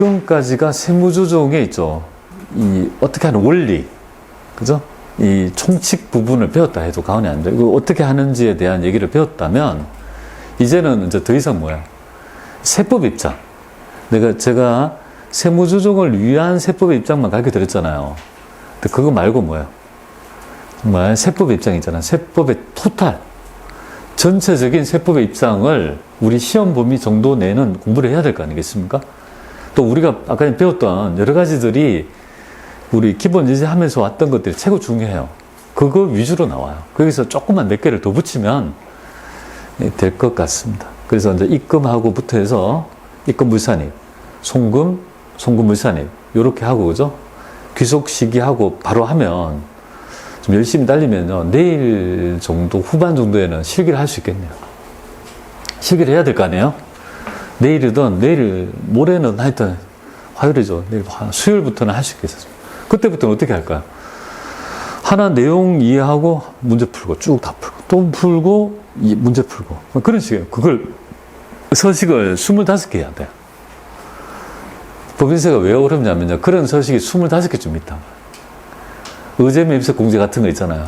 지금까지가 세무조정에 있죠. 이 어떻게 하는 원리, 그죠? 이 총칙 부분을 배웠다 해도 과언이 안 돼요. 이거 어떻게 하는지에 대한 얘기를 배웠다면 이제는 이제 더 이상 뭐야? 세법 입장. 제가 세무조정을 위한 세법의 입장만 가르쳐 드렸잖아요. 근데 그거 말고 뭐예요? 정말 세법의 입장이잖아. 세법의 토탈. 전체적인 세법의 입장을 우리 시험 범위 정도 내는 공부를 해야 될 거 아니겠습니까? 또 우리가 아까 배웠던 여러 가지들이 우리 기본 예제하면서 왔던 것들이 최고 중요해요. 그거 위주로 나와요. 거기서 조금만 몇 개를 더 붙이면 될 것 같습니다. 그래서 이제 입금하고부터 해서 입금 물산입, 송금 물산입 요렇게 하고 그죠? 귀속 시기하고 바로 하면 좀 열심히 달리면요 내일 정도 후반 정도에는 실기를 할 수 있겠네요. 실기를 해야 될 거 아니에요? 내일이든 내일 모레는 하여튼 화요일이죠. 내일 수요일부터는 할 수 있겠어요. 그때부터는 어떻게 할까요? 하나 내용 이해하고 문제 풀고 쭉 다 풀고 또 풀고 문제 풀고 그런 식이에요. 그걸 서식을 25개 해야 돼요. 법인세가 왜 어렵냐면요. 그런 서식이 25개쯤 있다. 의제매 입세 공제 같은 거 있잖아요.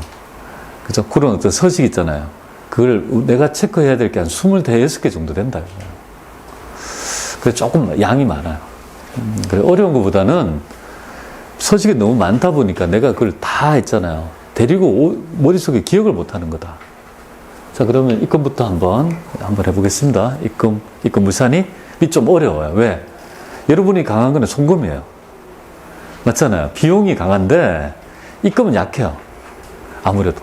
그죠? 그런 어떤 서식 있잖아요. 그걸 내가 체크해야 될 게 한 26개 정도 된다. 그래서 조금 양이 많아요. 그래 어려운 것보다는 서식이 너무 많다 보니까 내가 그걸 다 했잖아요. 데리고 머릿속에 기억을 못 하는 거다. 자, 그러면 입금부터 한번 해보겠습니다. 입금 물산이 좀 어려워요. 왜? 여러분이 강한 거는 송금이에요. 맞잖아요. 비용이 강한데 입금은 약해요. 아무래도.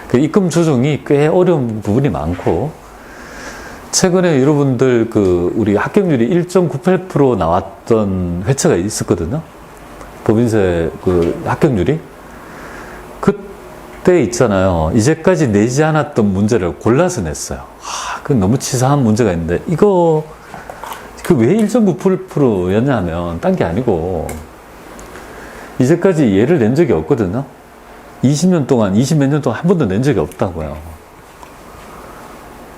그 입금 조정이 꽤 어려운 부분이 많고, 최근에 여러분들 우리 합격률이 1.98% 나왔던 회차가 있었거든요. 법인세 합격률이. 그때 있잖아요. 이제까지 내지 않았던 문제를 골라서 냈어요. 그건 너무 치사한 문제가 있는데, 이거, 왜 1.98%였냐 하면, 딴 게 아니고, 이제까지 얘를 낸 적이 없거든요. 20년 동안, 20몇 년 동안 한 번도 낸 적이 없다고요.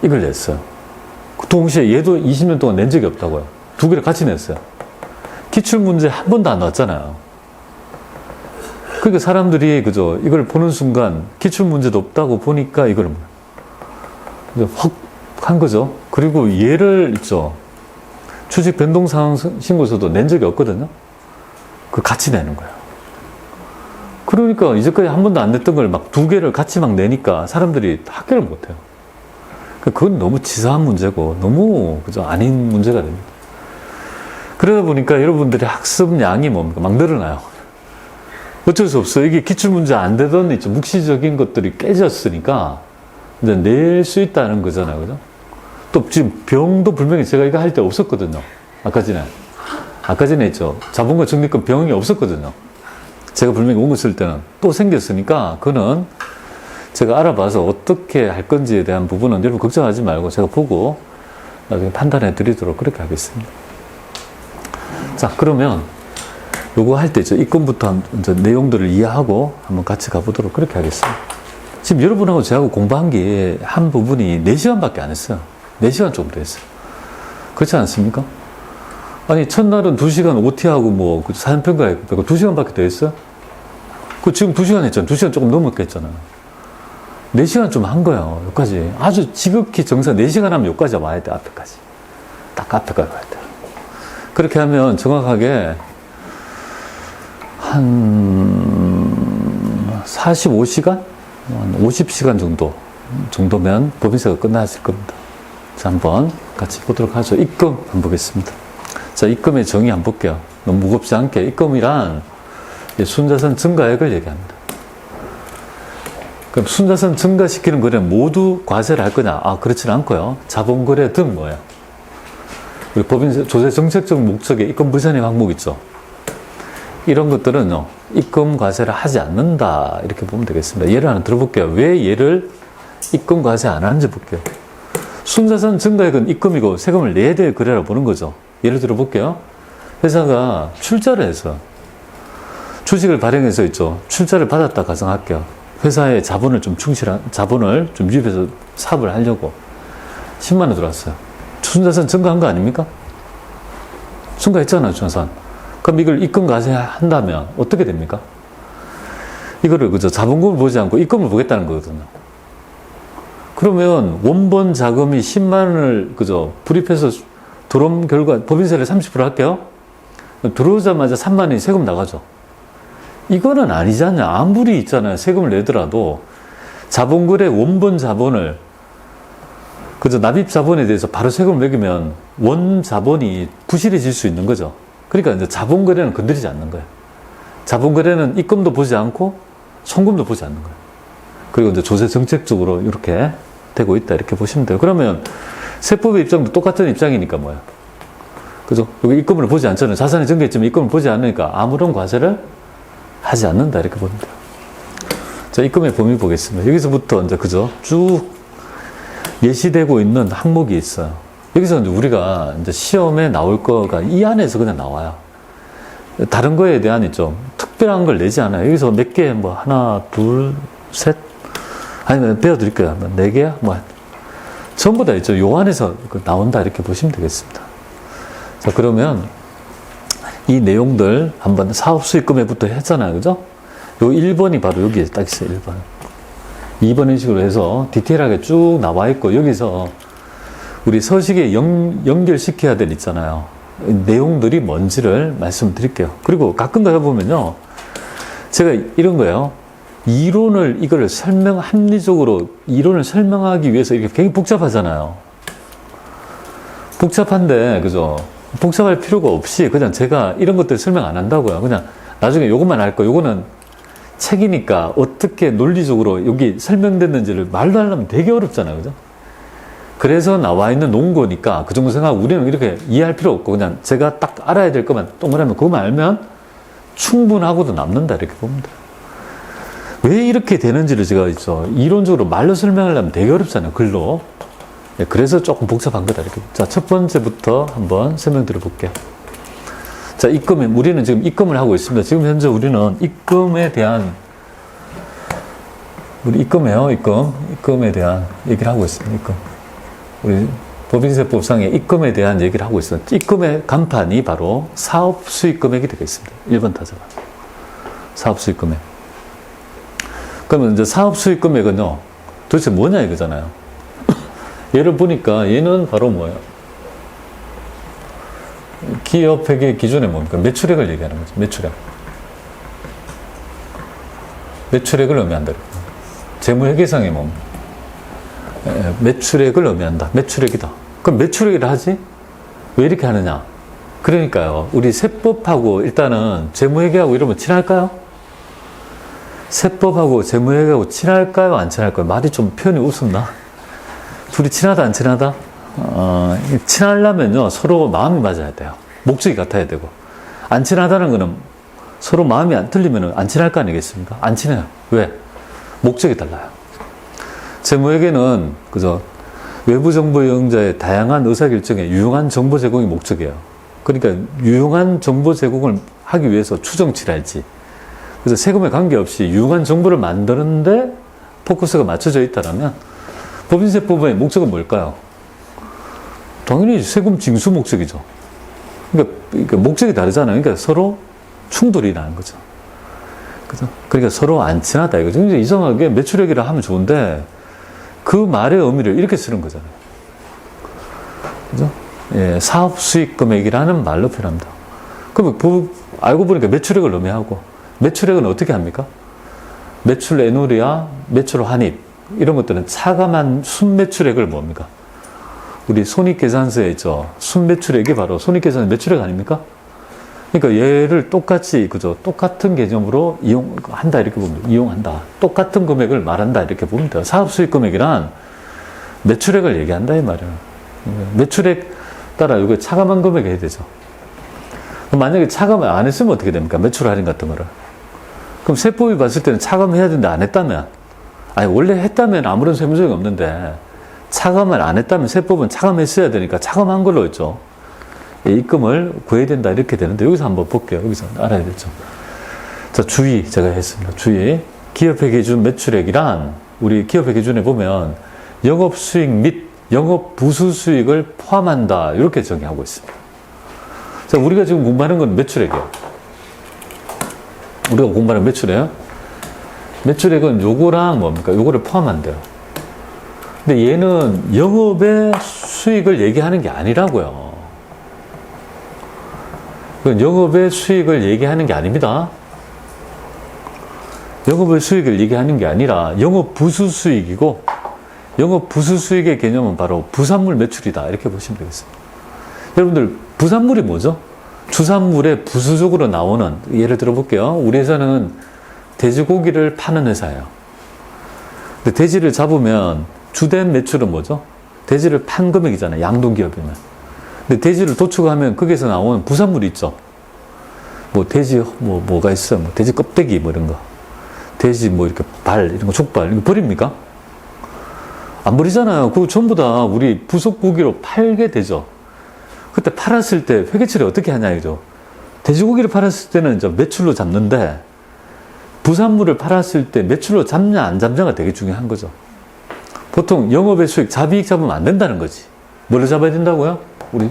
이걸 냈어요. 동시에 얘도 20년 동안 낸 적이 없다고요. 두 개를 같이 냈어요. 기출문제 한 번도 안 나왔잖아요. 그러니까 사람들이, 그죠, 이걸 보는 순간, 기출문제도 없다고 보니까 이걸 확 한 거죠. 그리고 얘를 있죠. 추직 변동사항 신고서도 낸 적이 없거든요. 그걸 같이 내는 거예요. 그러니까 이제까지 한 번도 안 냈던 걸 막 두 개를 같이 막 내니까 사람들이 합격을 못 해요. 그건 너무 치사한 문제고 너무 그죠 아닌 문제가 됩니다. 그러다 보니까 여러분들이 학습량이 뭡니까? 막 늘어나요. 어쩔 수 없어요. 이게 기출문제 안 되던 있죠. 묵시적인 것들이 깨졌으니까 이제 낼 수 있다는 거잖아요. 그죠? 또 지금 병도 분명히 제가 이거 할 때 없었거든요. 아까 전에 했죠. 자본과 적립금 병이 없었거든요. 제가 분명히 온 거 쓸 때는 또 생겼으니까 그거는 제가 알아봐서 어떻게 할 건지에 대한 부분은 여러분 걱정하지 말고 제가 보고 나중에 판단해 드리도록 그렇게 하겠습니다. 자, 그러면 요거 할 때 입금부터 이제 내용들을 이해하고 한번 같이 가보도록 그렇게 하겠습니다. 지금 여러분하고 저하고 공부한 게 한 부분이 4시간밖에 안 했어요. 4시간 정도 했어요. 그렇지 않습니까? 아니, 첫날은 2시간 OT하고 사연평가했고 2시간밖에 더 했어요? 지금 2시간 했잖아요. 2시간 조금 넘었게 했잖아요. 4시간 좀 한 거예요. 여기까지. 아주 지극히 정상 4시간 하면 여기까지 와야 돼, 앞에까지. 딱 앞에까지 와야 돼. 그렇게 하면 정확하게 한 45시간? 한 50시간 정도면 법인세가 끝나실 겁니다. 자, 한번 같이 보도록 하죠. 입금 한번 보겠습니다. 자, 입금의 정의 한번 볼게요. 너무 무겁지 않게. 입금이란 순자산 증가액을 얘기합니다. 그럼 순자산 증가시키는 거래는 모두 과세를 할 거냐? 그렇지는 않고요. 자본거래 등 뭐예요? 우리 법인세 조세 정책적 목적의 입금 불산입 항목 있죠. 이런 것들은요, 입금 과세를 하지 않는다. 이렇게 보면 되겠습니다. 예를 하나 들어볼게요. 왜 얘를 입금 과세 안 하는지 볼게요. 순자산 증가액은 입금이고 세금을 내야 될 거래라고 보는 거죠. 예를 들어 볼게요. 회사가 출자를 해서 주식을 발행해서 있죠. 출자를 받았다 가정할게요. 회사에 자본을 좀 유입해서 사업을 하려고 10만 원 들어왔어요. 순자산 증가한 거 아닙니까? 중과했잖아요, 준산. 그럼 이걸 입금 과세한다면 어떻게 됩니까? 이거를 그저 자본금을 보지 않고 입금을 보겠다는 거거든요. 그러면 원본 자금이 10만 원을 그저 불입해서 들어온 결과 법인세를 30% 할게요. 들어오자마자 3만 원이 세금 나가죠. 이거는 아니잖아요. 아무리 있잖아요. 세금을 내더라도 자본거래 원본 자본을 그저 납입 자본에 대해서 바로 세금을 매기면 원 자본이 부실해질 수 있는 거죠. 그러니까 이제 자본거래는 건드리지 않는 거예요. 자본거래는 입금도 보지 않고 송금도 보지 않는 거예요. 그리고 이제 조세 정책적으로 이렇게 되고 있다 이렇게 보시면 돼요. 그러면 세법의 입장도 똑같은 입장이니까 뭐예요? 그죠? 여기 입금을 보지 않잖아요. 자산이 증가했지만 입금을 보지 않으니까 아무런 과세를 하지 않는다 이렇게 보면 돼요. 자, 입금의 범위 보겠습니다. 여기서부터 이제 그죠? 쭉 예시되고 있는 항목이 있어요. 여기서 이제 우리가 이제 시험에 나올 거가 이 안에서 그냥 나와요. 다른 거에 대한 좀 특별한 걸 내지 않아요. 여기서 몇 개, 뭐, 하나, 둘, 셋? 아니면 배워드릴게요. 네 개야? 뭐, 전부 다 있죠. 요 안에서 나온다. 이렇게 보시면 되겠습니다. 자, 그러면 이 내용들 한번 사업 수익금에부터 했잖아요. 그죠? 요 1번이 바로 여기에 딱 있어요. 1번. 2번 식으로 해서 디테일하게 쭉 나와 있고, 여기서 우리 서식에 연결시켜야 될 있잖아요. 내용들이 뭔지를 말씀드릴게요. 그리고 가끔 가보면요. 제가 이런 거예요. 이거를 합리적으로 이론을 설명하기 위해서 이렇게 굉장히 복잡하잖아요. 복잡한데, 그죠? 복잡할 필요가 없이 그냥 제가 이런 것들 설명 안 한다고요. 그냥 나중에 요것만 할 거, 요거는 책이니까 어떻게 논리적으로 여기 설명됐는지를 말로 하려면 되게 어렵잖아요. 그죠? 그래서 나와 있는 논거니까 그 정도 생각하고 우리는 이렇게 이해할 필요 없고 그냥 제가 딱 알아야 될 것만 동그라미 그것만 알면 충분하고도 남는다 이렇게 보면 돼요. 왜 이렇게 되는지를 제가 이론적으로 말로 설명하려면 되게 어렵잖아요. 글로. 네, 그래서 조금 복잡한 거다 이렇게. 자, 첫 번째부터 한번 설명드려 볼게요. 자, 우리는 지금 입금을 하고 있습니다. 지금 현재 우리는 입금에 대한 입금에 대한 얘기를 하고 있습니다. 입금. 우리 법인세법상의 입금에 대한 얘기를 하고 있어요. 입금의 간판이 바로 사업수익금액이 되겠습니다. 1번 타자가. 사업수익금액. 그러면 이제 사업수익금액은요, 도대체 뭐냐 이거잖아요. 얘를 보니까 얘는 바로 뭐예요? 기업회계 기준에 뭡니까? 매출액을 얘기하는 거죠. 매출액. 매출액을 의미한다. 재무회계상에 뭡니까? 매출액을 의미한다. 매출액이다. 그럼 매출액이라 하지? 왜 이렇게 하느냐? 그러니까요. 우리 세법하고 일단은 재무회계하고 이러면 친할까요? 세법하고 재무회계하고 친할까요? 안 친할까요? 말이 좀 표현이 웃었나? 둘이 친하다 안 친하다? 친하려면요. 서로 마음이 맞아야 돼요. 목적이 같아야 되고. 안 친하다는 거는 서로 마음이 안 틀리면 안 친할 거 아니겠습니까? 안 친해요. 왜? 목적이 달라요. 재무회계는 그저 외부 정보 이용자의 다양한 의사결정에 유용한 정보 제공이 목적이에요. 그러니까 유용한 정보 제공을 하기 위해서 추정치를 할지. 그래서 세금에 관계없이 유용한 정보를 만드는데 포커스가 맞춰져 있다면 법인세법의 목적은 뭘까요? 당연히 세금 징수 목적이죠. 그러니까 목적이 다르잖아요. 그러니까 서로 충돌이 나는 거죠. 그죠? 그러니까 서로 안 친하다 이거죠. 굉장히 이상하게 매출액이라 하면 좋은데 그 말의 의미를 이렇게 쓰는 거잖아요. 그죠? 예, 사업 수익 금액이라는 말로 표현합니다. 그럼 알고 보니까 매출액을 의미하고 매출액은 어떻게 합니까? 매출 에누리아, 매출 환입 이런 것들은 차감한 순매출액을 뭡니까? 우리 손익계산서에 있죠. 순매출액이 바로 손익계산의 매출액 아닙니까? 그러니까 얘를 똑같이 그죠? 똑같은 개념으로 이용한다 이렇게 보면 돼요. 이용한다. 똑같은 금액을 말한다 이렇게 보면 돼요. 사업수익 금액이란 매출액을 얘기한다 이 말이에요. 매출액 따라 이거 차감한 금액이 해야 되죠. 그럼 만약에 차감을 안 했으면 어떻게 됩니까? 매출 할인 같은 거를. 그럼 세법이 봤을 때는 차감해야 되는데 안 했다면, 아니 원래 했다면 아무런 세무적이 없는데 차감을 안 했다면 세법은 차감했어야 되니까 차감한 걸로 했죠. 입금을 구해야 된다 이렇게 되는데 여기서 한번 볼게요. 여기서 알아야 되죠. 자, 주의 제가 했습니다. 주의. 기업회계 기준 매출액이란 우리 기업회계 기준에 보면 영업수익 및 영업부수수익을 포함한다 이렇게 정의하고 있습니다. 자, 자, 우리가 지금 공부하는 건 매출액이에요. 우리가 공부하는 매출액. 매출액은 요거랑 뭡니까? 요거를 포함한대요. 근데 얘는 영업의 수익을 얘기하는 게 아니라고요. 그건 영업의 수익을 얘기하는 게 아닙니다. 영업의 수익을 얘기하는 게 아니라 영업 부수 수익이고, 영업 부수 수익의 개념은 바로 부산물 매출이다. 이렇게 보시면 되겠습니다. 여러분들, 부산물이 뭐죠? 주산물에 부수적으로 나오는, 예를 들어 볼게요. 우리 회사는 돼지고기를 파는 회사예요. 근데 돼지를 잡으면 주된 매출은 뭐죠? 돼지를 판 금액이잖아요. 양동기업이면. 근데 돼지를 도축하면 거기서 나오는 부산물이 있죠. 뭐 돼지 뭐가 있어? 뭐 돼지 껍데기 뭐 이런 거. 돼지 뭐 이렇게 발 이런 거 족발 이거 버립니까? 안 버리잖아요. 그거 전부 다 우리 부속고기로 팔게 되죠. 그때 팔았을 때 회계처리 어떻게 하냐 이죠. 돼지고기를 팔았을 때는 이제 매출로 잡는데 부산물을 팔았을 때 매출로 잡냐 안 잡냐가 되게 중요한 거죠. 보통 영업의 수익, 자비익 잡으면 안 된다는 거지. 뭘로 잡아야 된다고요? 우리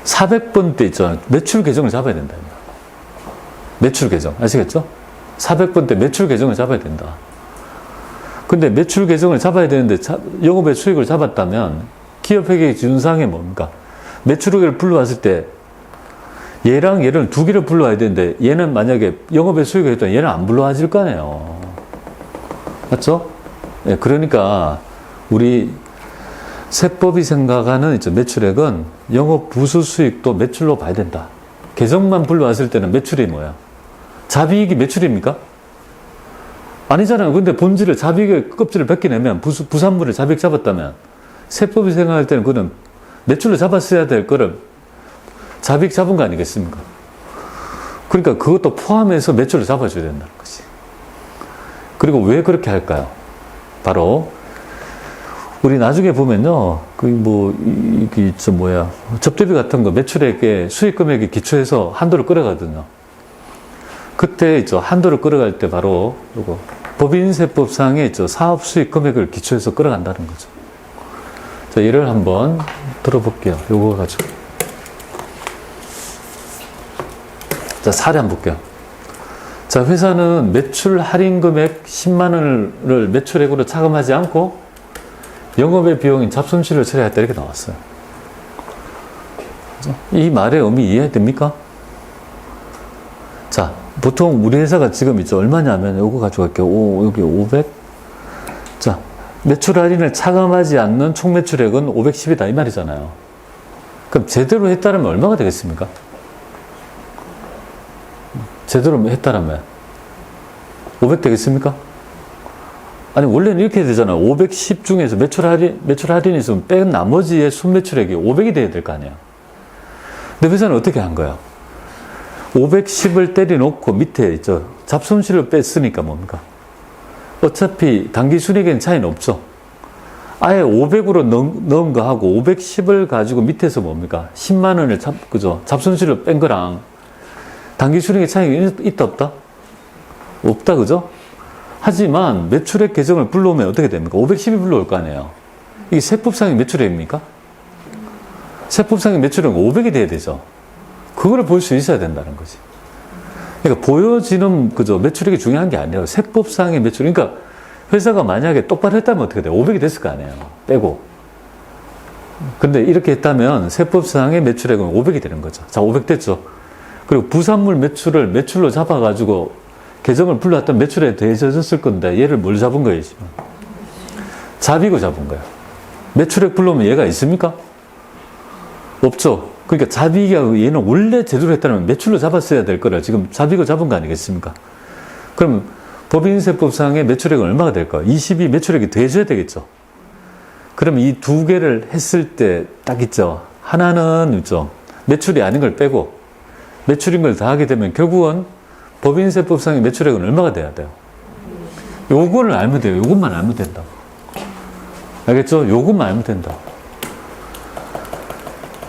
400번 때 있잖아요. 매출 계정을 잡아야 된다. 매출 계정. 아시겠죠? 400번 때 매출 계정을 잡아야 된다. 근데 매출 계정을 잡아야 되는데 영업의 수익을 잡았다면 기업회계 기준상에 뭡니까? 매출액을 불러왔을 때 얘랑 얘를 두 개를 불러와야 되는데 얘는 만약에 영업의 수익을 했더니 얘는 안 불러와질 거 아니에요. 맞죠? 네, 그러니까 우리 세법이 생각하는 이제 매출액은 영업 부수 수익도 매출로 봐야 된다. 계정만 불러왔을 때는 매출이 뭐야? 자비익이 매출입니까? 아니잖아요. 근데 본질을 자비익의 껍질을 벗겨내면 부산물을 자비익 잡았다면 세법이 생각할 때는 그는 매출로 잡았어야 될 거를 자비익 잡은 거 아니겠습니까? 그러니까 그것도 포함해서 매출을 잡아줘야 된다는 거지. 그리고 왜 그렇게 할까요? 바로 우리 나중에 보면요, 접대비 같은 거 매출액의 수익 금액에 기초해서 한도를 끌어가거든요. 그때 한도를 끌어갈 때 바로 요거 법인세법상의 사업 수익 금액을 기초해서 끌어간다는 거죠. 자, 예를 한번 들어볼게요. 요거 가지고. 자, 사례 한번 볼게요. 자, 회사는 매출 할인 금액 10만 원을 매출액으로 차감하지 않고 영업의 비용인 잡손실을 처리했다 이렇게 나왔어요. 이 말의 의미 이해됩니까? 자, 보통 우리 회사가 지금 얼마냐면 요거 가져갈게요. 여기 500. 자, 매출 할인을 차감하지 않는 총 매출액은 510이다 이 말이잖아요. 그럼 제대로 했다면 얼마가 되겠습니까? 제대로 했다면 500 되겠습니까? 아니 원래는 이렇게 되잖아요. 510 중에서 매출 할인이 있으면 뺀 나머지의 순매출액이 500이 돼야 될 거 아니에요. 근데 회사는 어떻게 한 거야? 510을 때려놓고 밑에 잡손실을 뺐으니까 뭡니까? 어차피 단기 순이익에는 차이는 없죠. 아예 500으로 넣은 거 하고 510을 가지고 밑에서 뭡니까? 10만 원을 잡손실을 뺀 거랑 단기 순이익의 차이가 있다 없다? 없다 그죠? 하지만 매출액 계정을 불러오면 어떻게 됩니까? 510이 불러올 거 아니에요. 이게 세법상의 매출액입니까? 세법상의 매출액은 500이 돼야 되죠. 그거를 볼 수 있어야 된다는 거지. 그러니까 보여지는 매출액이 중요한 게 아니에요. 세법상의 매출. 그러니까 회사가 만약에 똑바로 했다면 어떻게 돼요? 500이 됐을 거 아니에요. 빼고. 근데 이렇게 했다면 세법상의 매출액은 500이 되는 거죠. 자, 500 됐죠. 그리고 부산물 매출을 매출로 잡아가지고 계정을 불러왔던 매출에 대해졌을 건데 얘를 뭘 잡은 거예요, 지금? 자비고 잡은 거예요. 매출액 불러오면 얘가 있습니까? 없죠. 그러니까 자비가 얘는 원래 제대로 했다면 매출로 잡았어야 될 거를 지금 자비고 잡은 거 아니겠습니까? 그럼 법인세법상의 매출액은 얼마가 될까요? 20이 매출액이 더해줘야 되겠죠. 그러면 이 두 개를 했을 때 딱 있죠. 하나는 매출이 아닌 걸 빼고 매출인 걸 더하게 되면 결국은 법인세법상의 매출액은 얼마가 돼야 돼요? 요거를 알면 돼요. 요것만 알면 된다. 알겠죠? 요것만 알면 된다.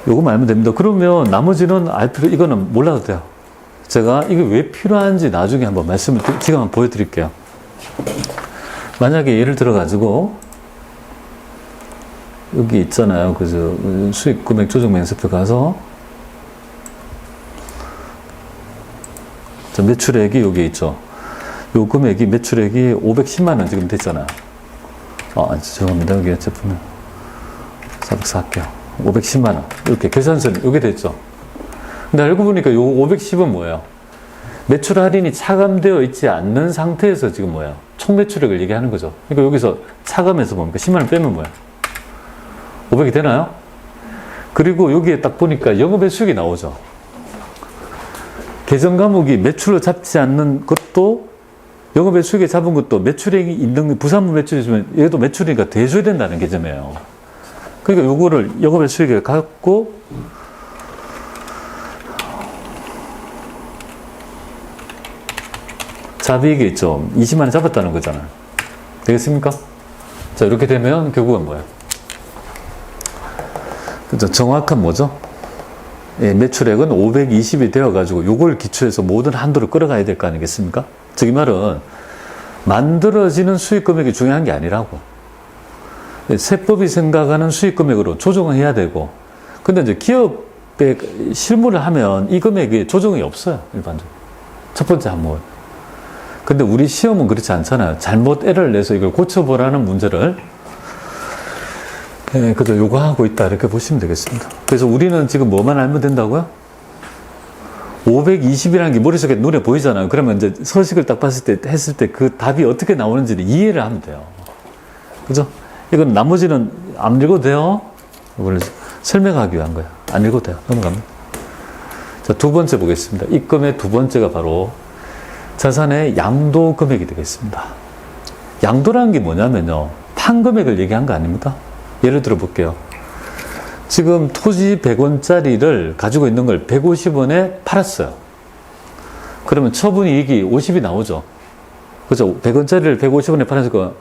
요것만 알면 됩니다. 그러면 나머지는 이거는 몰라도 돼요. 제가 이게 왜 필요한지 나중에 한번 지금 한번 보여드릴게요. 만약에 예를 들어가지고, 여기 있잖아요. 수익 금액 조정 맹세표 가서, 매출액이 여기 있죠. 요 금액이 매출액이 510만 원 지금 됐잖아요. 죄송합니다. 여기 제품은 404개요. 510만 원. 이렇게 계산서는 이게 됐죠. 근데 알고 보니까 요 510은 뭐예요? 매출 할인이 차감되어 있지 않는 상태에서 지금 뭐예요? 총 매출액을 얘기하는 거죠. 그러니까 여기서 차감해서 뭡니까? 10만 원 빼면 뭐예요? 500이 되나요? 그리고 여기에 딱 보니까 영업의 수익이 나오죠. 계정 과목이 매출로 잡지 않는 것도 영업의 수익에 잡은 것도 매출액이 있는 부산물 매출이지만 얘도 매출이니까 대줘야 된다는 개념이에요. 그러니까 요거를 영업의 수익에 갖고 잡이익이 있죠. 20만 원 잡았다는 거잖아요. 되겠습니까? 자, 이렇게 되면 결국은 뭐예요? 그죠? 정확한 뭐죠? 예, 매출액은 520이 되어가지고 요걸 기초해서 모든 한도를 끌어가야 될 거 아니겠습니까? 즉, 이 말은 만들어지는 수익 금액이 중요한 게 아니라고. 예, 세법이 생각하는 수익 금액으로 조정을 해야 되고, 근데 이제 기업에 실무를 하면 이 금액이 조정이 없어요, 일반적으로. 첫 번째 항목. 근데 우리 시험은 그렇지 않잖아요. 잘못 에러를 내서 이걸 고쳐보라는 문제를 그저 요구하고 있다 이렇게 보시면 되겠습니다. 그래서 우리는 지금 뭐만 알면 된다고요? 520이라는 게 머릿속에 눈에 보이잖아요. 그러면 이제 서식을 딱 봤을 때 했을 때 그 답이 어떻게 나오는지를 이해를 하면 돼요. 그죠? 이건 나머지는 안 읽어도 돼요. 이걸 설명하기 위한 거예요. 안 읽어도 돼요. 넘어갑니다. 자, 두 번째 보겠습니다. 입금의 두 번째가 바로 자산의 양도 금액이 되겠습니다. 양도라는 게 뭐냐면요. 판 금액을 얘기한 거 아닙니까? 예를 들어 볼게요. 지금 토지 100원짜리를 가지고 있는 걸 150원에 팔았어요. 그러면 처분이익이 50이 나오죠. 그죠? 100원짜리를 150원에 팔았으니까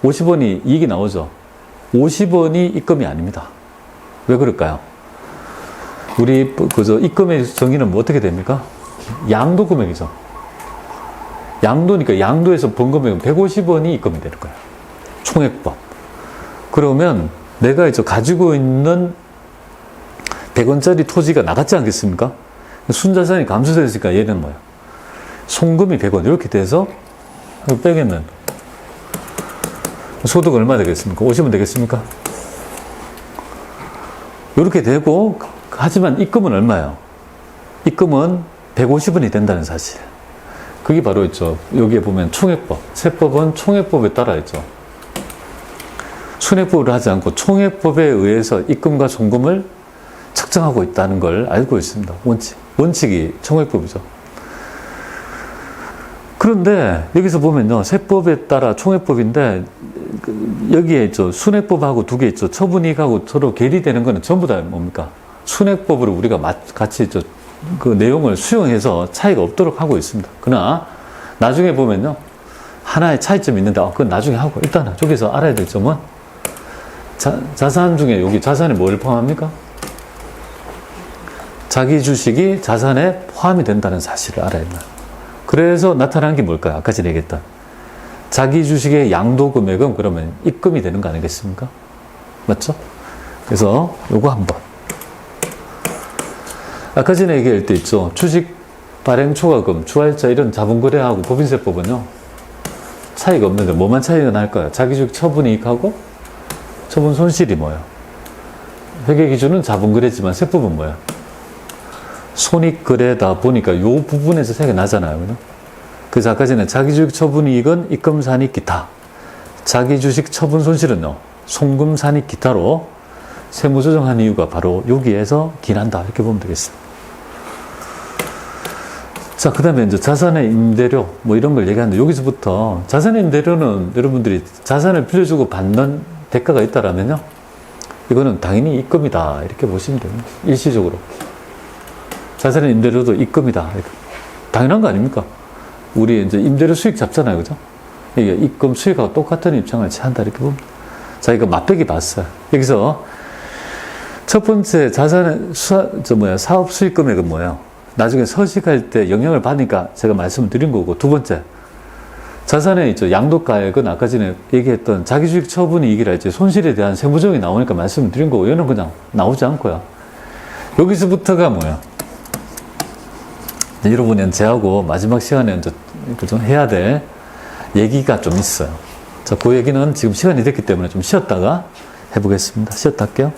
50원이 이익이 나오죠. 50원이 입금이 아닙니다. 왜 그럴까요? 우리 그저 입금의 정의는 뭐 어떻게 됩니까? 양도 금액이죠. 양도니까 양도에서 번 금액은 150원이 입금이 되는 거예요. 총액법. 그러면 내가 이제 가지고 있는 100원짜리 토지가 나갔지 않겠습니까? 순자산이 감소됐으니까 얘는 뭐야? 송금이 100원 이렇게 돼서 빼겠는 소득 얼마 되겠습니까? 50원 되겠습니까? 이렇게 되고 하지만 입금은 얼마예요? 입금은 150원이 된다는 사실. 그게 바로 있죠. 여기에 보면 총액법. 세법은 총액법에 따라 있죠. 순액법을 하지 않고 총액법에 의해서 입금과 송금을 측정하고 있다는 걸 알고 있습니다. 원칙이 총액법이죠. 그런데 여기서 보면요. 세법에 따라 총액법인데 여기에 있죠. 순액법하고 두 개 있죠. 처분이익하고 서로 괴리되는 거는 전부 다 뭡니까? 순액법으로 우리가 같이 있죠. 그 내용을 수용해서 차이가 없도록 하고 있습니다. 그러나 나중에 보면요. 하나의 차이점이 있는데 그건 나중에 하고 일단 저기서 알아야 될 점은 자산 중에 여기 자산에 뭘 포함합니까? 자기 주식이 자산에 포함이 된다는 사실을 알아야 돼요. 그래서 나타난 게 뭘까요? 아까 전에 얘기했던 자기 주식의 양도 금액은 그러면 입금이 되는 거 아니겠습니까? 맞죠? 그래서 요거 한번 아까 전에 얘기할 때 있죠. 주식 발행 초과금, 주할자 이런 자본거래하고 법인세법은요. 차이가 없는데 뭐만 차이가 날까요? 자기주식 처분이익하고 처분 손실이 뭐예요? 회계 기준은 자본거래지만 세법은 뭐예요? 손익거래다 보니까 요 부분에서 차이가 나잖아요. 그죠? 그래서 아까 전에 자기주식 처분이익은 입금산익 기타, 자기주식 처분 손실은요. 송금산익 기타로 세무조정한 이유가 바로 여기에서 기난다 이렇게 보면 되겠습니다. 자, 그 다음에 이제 자산의 임대료, 뭐 이런 걸 얘기하는데, 여기서부터 자산의 임대료는 여러분들이 자산을 빌려주고 받는 대가가 있다라면요, 이거는 당연히 입금이다. 이렇게 보시면 됩니다. 일시적으로. 자산의 임대료도 입금이다. 이렇게. 당연한 거 아닙니까? 우리 이제 임대료 수익 잡잖아요. 그죠? 이게 입금 수익하고 똑같은 입장을 취한다. 이렇게 보면. 자, 이거 맛배기 봤어요. 여기서 첫 번째 자산의 사업 수익 금액은 뭐예요? 나중에 서식할 때 영향을 받으니까 제가 말씀을 드린 거고, 두 번째 자산의 있죠. 양도가액은 아까 전에 얘기했던 자기주식 처분이익이라 했지 손실에 대한 세무조정이 나오니까 말씀을 드린 거고, 얘는 그냥 나오지 않고요. 여기서부터가 뭐야? 여러분 연재하고 마지막 시간에 이제 좀 해야 될 얘기가 좀 있어요. 자, 그 얘기는 지금 시간이 됐기 때문에 좀 쉬었다가 해보겠습니다. 쉬었다 할게요.